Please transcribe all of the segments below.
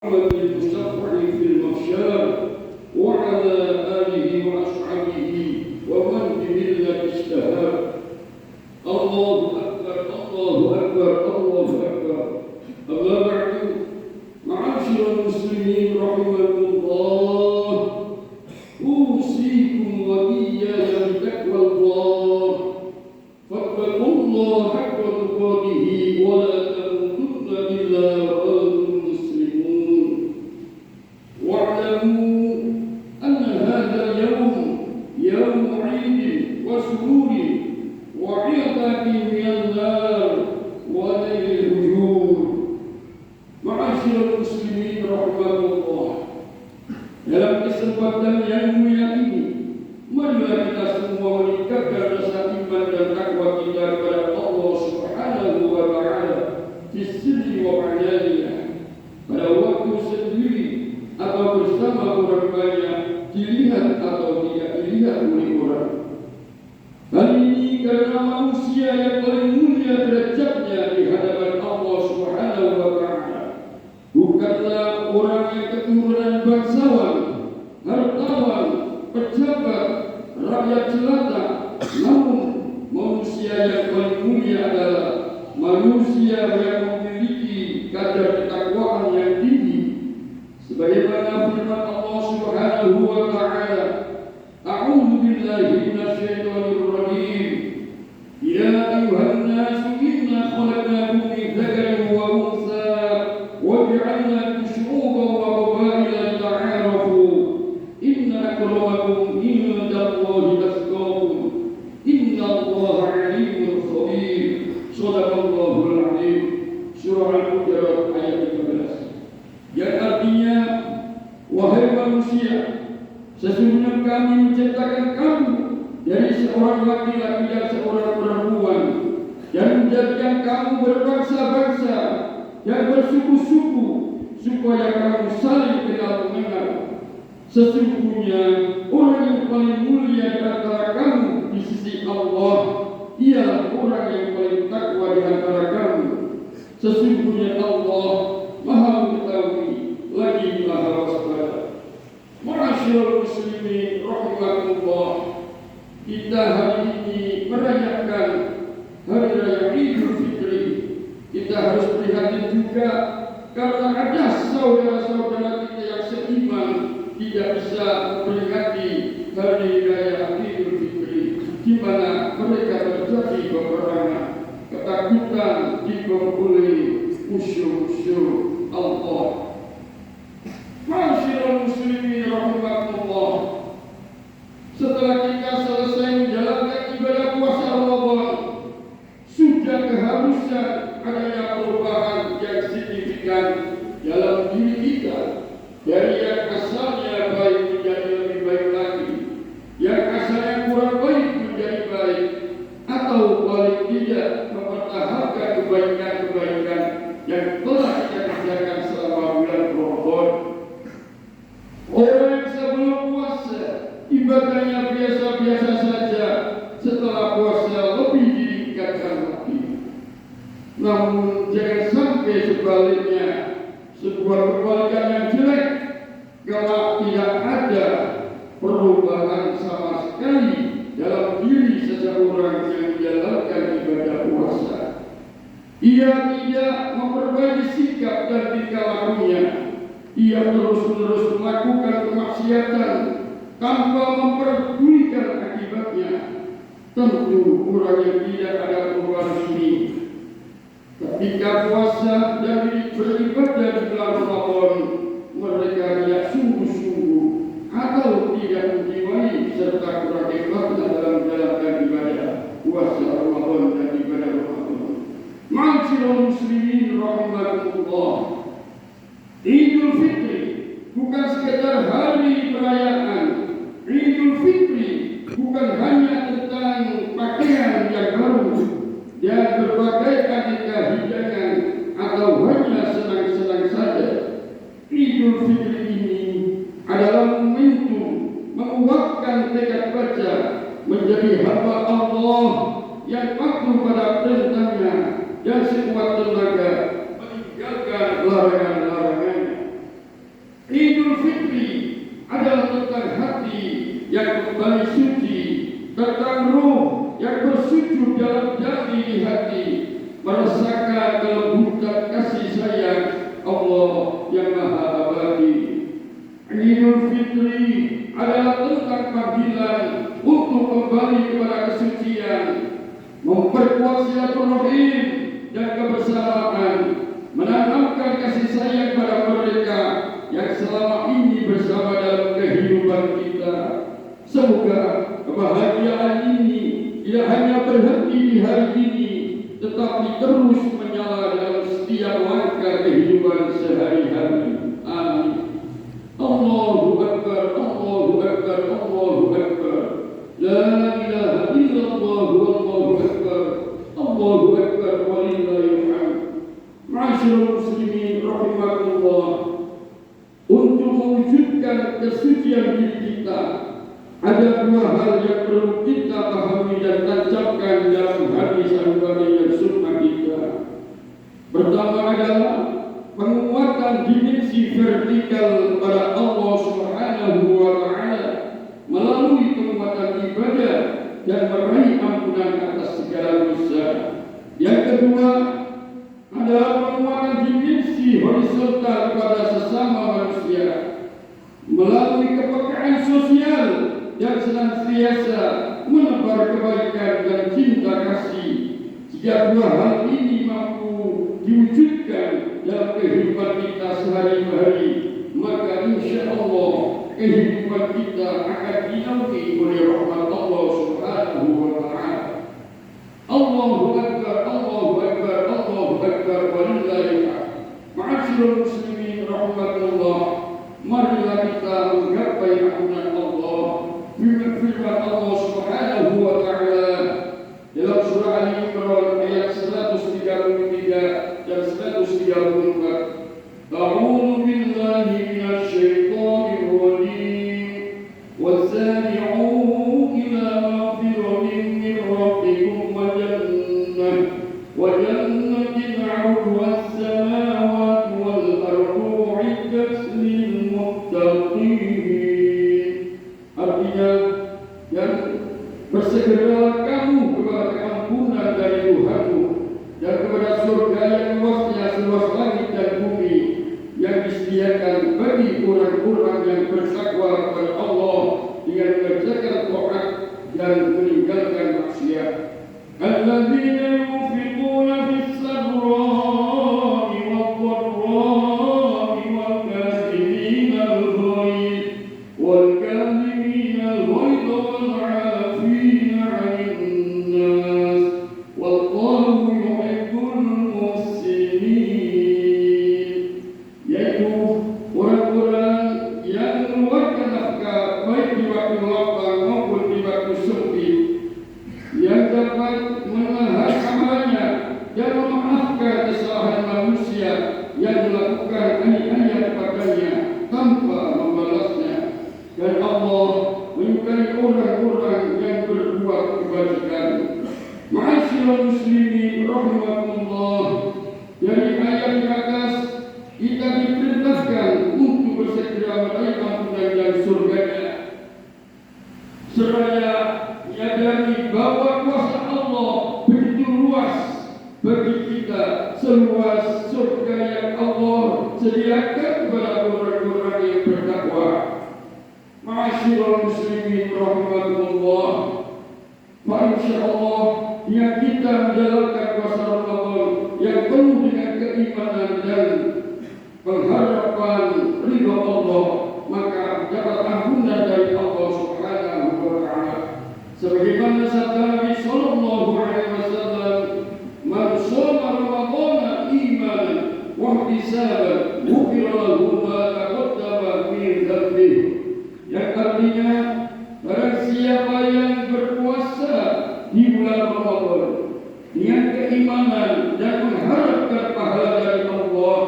محمد المشفع في المحشر وعلى آله وأصحابه ومن بملة اشتهى. الله أكبر الله أكبر الله أكبر. أما بعد، معاشر المسلمين رحمكم الله، أوصيكم وإياي بتقوى الله، فاتقوا الله حق تقاته ولا تموتن إلا وأنتم مسلمون. واعلموا أن هذا اليوم يوم عيد وسرور وعتق من النار ونيل الأجور. معاشر المسlimin rahmatullah, dalam kesempatan yang mulia ini, marilah kita semua meningkatkan rasa iman dan takwa kita kepada Allah Subhanahu wa Ta'ala di sirri wa alaniyah, pada waktu sendiri atau bersama orang banyak, dilihat atau tidak dilihat oleh orang. Hal ini karena manusia yang paling mulia derajatnya di hadapan Allah Subhanahu wa Ta'ala bukanlah orang yang keturunan bangsawan, hartawan, pejabat, rakyat jelata, namun manusia yang paling mulia adalah manusia yang memiliki kadar ketakwaan yang tinggi, sebagaimana firman Allah Subhanahu wa Ta'ala, A'udzu billahi minasyaitonir rajim. Ya ayyuhan nasu inna khalaqnakum min dzakarin wa untha wa ja'alnakum syu'uban wa qabaila lita'arafu. Inna akramakum indallahi atqakum. Innallaha 'alimun khabir. Shadaqallahul 'azim. Surah Al-Hujurat ayat 15. Yang artinya, wahai manusia, sesungguhnya kami menciptakan kamu dari seorang laki-laki dan seorang perempuan, dan menjadikan kamu berbangsa-bangsa dan bersuku-suku supaya kamu saling kenal mengenal. Sesungguhnya orang yang paling mulia di antara kamu di sisi Allah ialah orang yang paling takwa di antara kamu. Sesungguhnya Allah Maha mengetahui lagi Maha waspada. Ma'asyiral muslimin rahimakumullah, kita hari ini merayakan hari raya Idul Fitri. Kita harus prihatin juga karena ada saudara-saudara kita yang seiman tidak bisa memperingati hari raya Idul Fitri, di mana mereka terjadi peperangan, ketakutan dikumpuli musuh-musuh Allah. Ma'asyiral muslimin rahimakumullah, setelah kita selesai menjalankan ibadah puasa Ramadan, sudah keharusan adanya perubahan yang signifikan dalam diri kita, dari yang asalnya baik menjadi lebih baik lagi, yang asalnya kurang baik menjadi baik, atau paling tidak mempertahankan kebaikan-kebaikan yang telah kita kerjakan selama bulan Ramadan. Orang yang sebelum puasa ibadahnya biasa-biasa saja, setelah puasa lebih ditingkatkan lagi. Namun jangan sampai sebaliknya, sebuah kebalikan yang jelek, kalau tidak ada perubahan sama sekali dalam diri seseorang yang menjalankan ibadah puasa. Ia tidak memperbaiki sikap dan tingkah lakunya. Ia terus-menerus melakukan kemaksiatan tanpa memperdulikan akibatnya. Tentu orang yang tidak ada perubahan ini, ketika puasa dan beribadah di bulan Ramadan, mereka tidak sungguh-sungguh atau tidak menjiwai serta kurang ikhlasnya dalam menjalankan ibadah puasa Ramadan dan ibadah Ramadan. Ma'asyiral muslimin rahimakumullah, Idul Fitri bukan sekedar hari perayaan. Idul Fitri bukan hanya tentang pakaian yang baru dan berbagai aneka hidangan atau hanya senang-senang saja. Idul Fitri ini adalah momentum menguatkan tekad baca menjadi hamba Allah yang patuh pada perintahnya dan sekuat tenaga meninggalkan larangan-larangannya. berhati di hati merasakan kelembutan kasih sayang Allah yang Maha Abadi. Idul Fitri adalah tentang panggilan untuk kembali kepada kesucian, memperkuat silaturahim dan kebersamaan, menanamkan kasih sayang pada mereka yang selama ini bersama dalam kehidupan kita. Semoga kebahagiaan ini tidak hanya berhenti di hari ini, tetapi terus menyala dalam setiap langkah kehidupan sehari-hari. Amin. Allahu Akbar, Allahu Akbar, Allahu Akbar. La ilaha illallah, Allahu Akbar, Allahu Akbar, walillahil hamd. Ma'asyiral muslimin rahimakumullah. Untuk mewujudkan kesucian diri kita, ada dua hal yang perlu kita pahami dan tancapkan dalam hati sanubari dan sunnah kita. Pertama adalah penguatan dimensi vertikal pada Allah Subhanahu wa Ta'ala melalui penguatan ibadah dan meraih ampunan atas segala dosa. Yang kedua adalah penguatan dimensi horizontal kepada sesama manusia melalui kepekaan sosial yang senantiasa menebar kebaikan dan cinta kasih. Jika dua hal ini mampu diwujudkan dalam kehidupan kita sehari-hari, maka insya Allah kehidupan kita akan dinaungi oleh rahmat Allah Subhanahu wa Ta'ala. Allahu Akbar, Allahu Akbar, Allahu Akbar, walillahil hamd. Ma'asyiral muslimin rahimakumullah, marilah kita menggapai ampunan Allah. Firman Allah Subhanahu wa Ta'ala dalam surah Ali Imran ayat 133 dan 134. A'udzu billahi minasyaitonir rajim. Wasari'u ila maghfiratin min rabbikum wa jannatin 'arduha as-samawati wal ardu 'iddat lil muttaqin. Artinya, yang bersegeralah kamu kepada ampunan dari Tuhanmu dan kepada surga yang luasnya seluas langit dan bumi, yang disediakan bagi orang-orang yang bertakwa kepada Allah dengan mengerjakan taat dan meninggalkan maksiat. Alladzina yunfiquna fis-sarra'i wad-dharra'i wal-kaazimina al-ghayz wal-kaazimina al-ghayz wal-'afina 'anil nas wallahu yuhibbul muhsinin. Yaitu orang-orang yang mengeluarkan nafkah baik di waktu lapang maupun di waktu sempit, yang dapat menahan amalnya dan memaafkan kesalahan manusia yang melakukan aniaya kepadanya tanpa membalasnya. Dan Allah menyukai orang-orang yang berbuat kebajikan. Ma'asyiral muslimin rahimakumullah, dari ayat di atas kita diperintahkan untuk bersegera meraih ampunan dan surganya, seraya menyadari bahwa kuasa Allah begitu luas bagi kita, seluas surga yang Allah sediakan kepada orang-orang yang bertakwa. Ma'asyiral muslimin rahimakumullah, insyaallah yang kita menjalankan puasa Ramadan yang penuh dengan keimanan dan pengharapan ridha Allah, maka dapat ampunan dari Allah Subhanahu wa Ta'ala. Sebagaimana sabda Nabi sallallahu alaihi wasallam, "Man shoma Ramadhana imanan wa ihtisaban, ghufira lahu ma taqaddama min dhanbihi." Yang artinya, barang siapa yang berpuasa di bulan Ramadan dengan keimanan dan mengharapkan pahala dari Allah,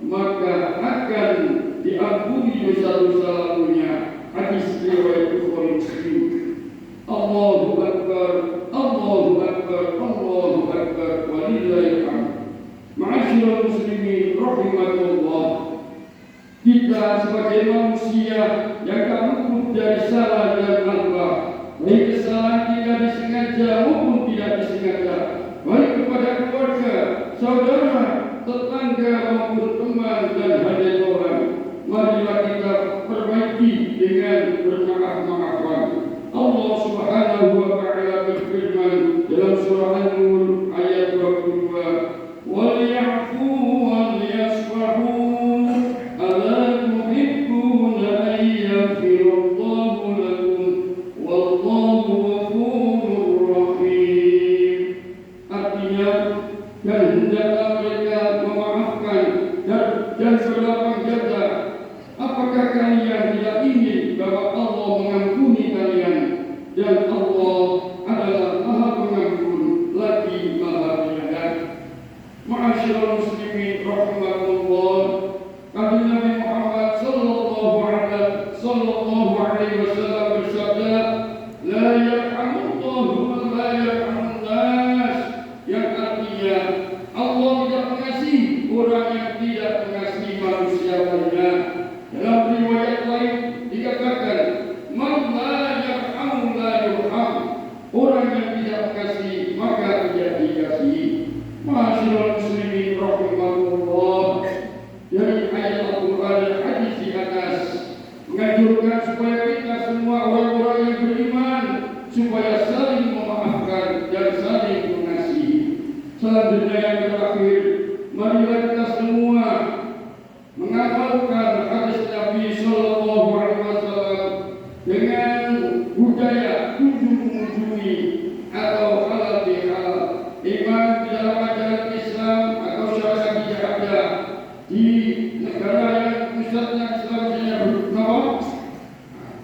maka akan diampuni dosa-dosa lalunya. Hadis riwayat Bukhari Muslim. Allahu Akbar, Allahu Akbar, Allahu Akbar, walillahil hamd. Ma'asyiral muslimin rahimakumullah, kita sebagai manusia yang tak luput dari salah dan alfa, baik kesalahan kita disengaja maupun tidak disengaja, baik kepada keluarga, saudara, tetangga maupun teman dan hadirin orang. Marilah kita perbaiki dengan bermaaf-maafan. Allah Subhanahu wa taala berfirman dalam surah An-Nur ayat 22, "Wal ya'fu wal yasfahu ala tuhibbuna an yaghfirallahu lakum wallahu ghafurur rahim." Artinya, dan hendaklah mereka memaafkan dan berlapang dada. Apakah kalian tidak ingin bahwa Allah mengampuni kalian, dan Allah adalah Maha Pengampun lagi Maha Penyayang. Ma'asyiral muslimin rahimakumullah, Nabi Muhammad sallallahu alaihi wasallam bersabda, la yarhamullahu man la yarhamun nas, yang artinya Allah tidak mengasihi orang yang tidak mengasihi manusia lainnya. Dalam riwayat lain dikatakan, man la yarhamu la yurham, orang yang tidak mengasihi maka tidak dikasihi. Ma'asyiral muslimin rahimakumullah, dari ayat Al-Quran dan hadis di atas menganjurkan supaya kita semua orang-orang yang beriman supaya saling memaafkan dan saling mengasihi. Selanjutnya yang terakhir, marilah kita semua mengamalkan hadis Nabi sallallahu alaihi wasallam dengan budaya kunjung-kunjungi atau halal bihal. Iman di dalam ajaran Islam atau syariat tidak ada di negara yang pusatnya Islam hanya bernama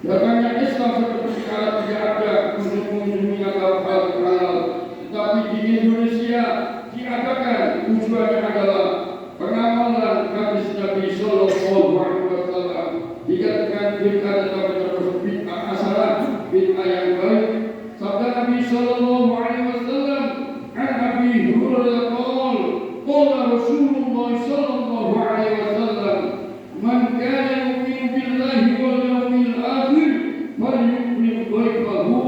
datangnya Islam seperti Arab tidak ada kunjung-kunjungi atau halal bihal. Tetapi di Indonesia diadakan, tujuannya adalah pengamalan hadis Nabi sallallahu alaihi wasallam. Dikatakan bid'ah atau bid'ah hasanah, bid'ah yang baik. Sabda Nabi sallallahu alaihi wasallam, an Abi Hurairah qala Rasulullah sallallahu alaihi wasallam, man kana yu'minu billahi wal yawmil akhir falyukrim dhaifahu,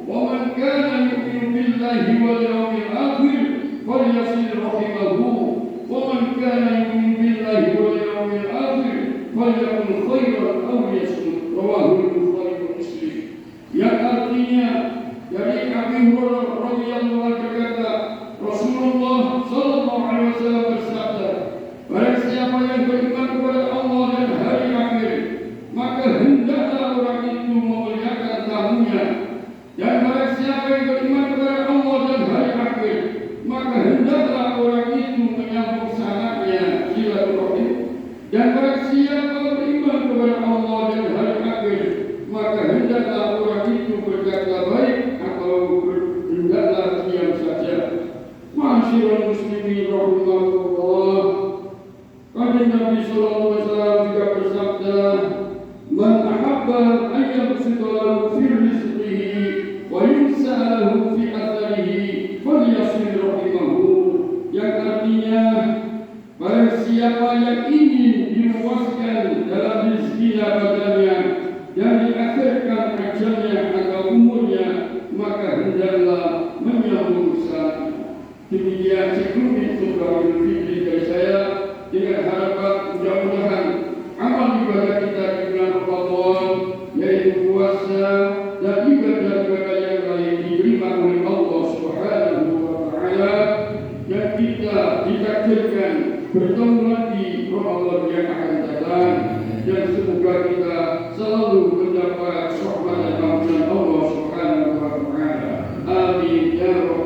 wa man kana yu'minu billahi wal yawmil akhir falyasil rahimahu, wa man kana yu'minu billahi wal yawmil akhir falyakun khairan aw yasmut. Rawahu Bukhari dan Muslim. Yang artinya dari Abi Hurairah radhiyallahu anhu berkata, Rasulullah sallallahu alaihi wasallam bersabda, barang siapa yang beriman kepada Allah dan hari akhir, maka hendaklah orang itu memuliakan tamunya. Dan barang siapa yang beriman kepada Allah dan hari akhir, maka hendaklah orang itu menyambung sanaknya, silaturahim. Dan barang siapa beriman kepada Allah dan hari akhir, maka hendaklah orang itu berkata baik atau hendaklah diam saja. Ma'asyiral muslimin rahimahullah, Kanjeng Nabi sallallahu alaihi wasallam juga bersabda, man ahabba an yabsuta lahu fi rizqihi wa yunsalahu fi atharihi falyasil rahimahu. Yang artinya, barang siapa yang ingin diluaskan dalam rezekinya badannya dan diakhirkan ajalnya atau umurnya, maka hendaklah menyambung salat. Demikian sekelumit khutbah Idul Fitri dari saya, dengan harapan mudah-mudahan amal ibadah kita di bulan Ramadan, yaitu puasa dan ibadah-ibadah yang lain, diterima oleh Allah Subhanahu wa taala, dan kita ditakdirkan bertemu lagi Ramadan yang akan datang, dan semoga kita selalu mendapat rahmat dan ampunan Allah Subhanahu wa taala. Amin ya rabbal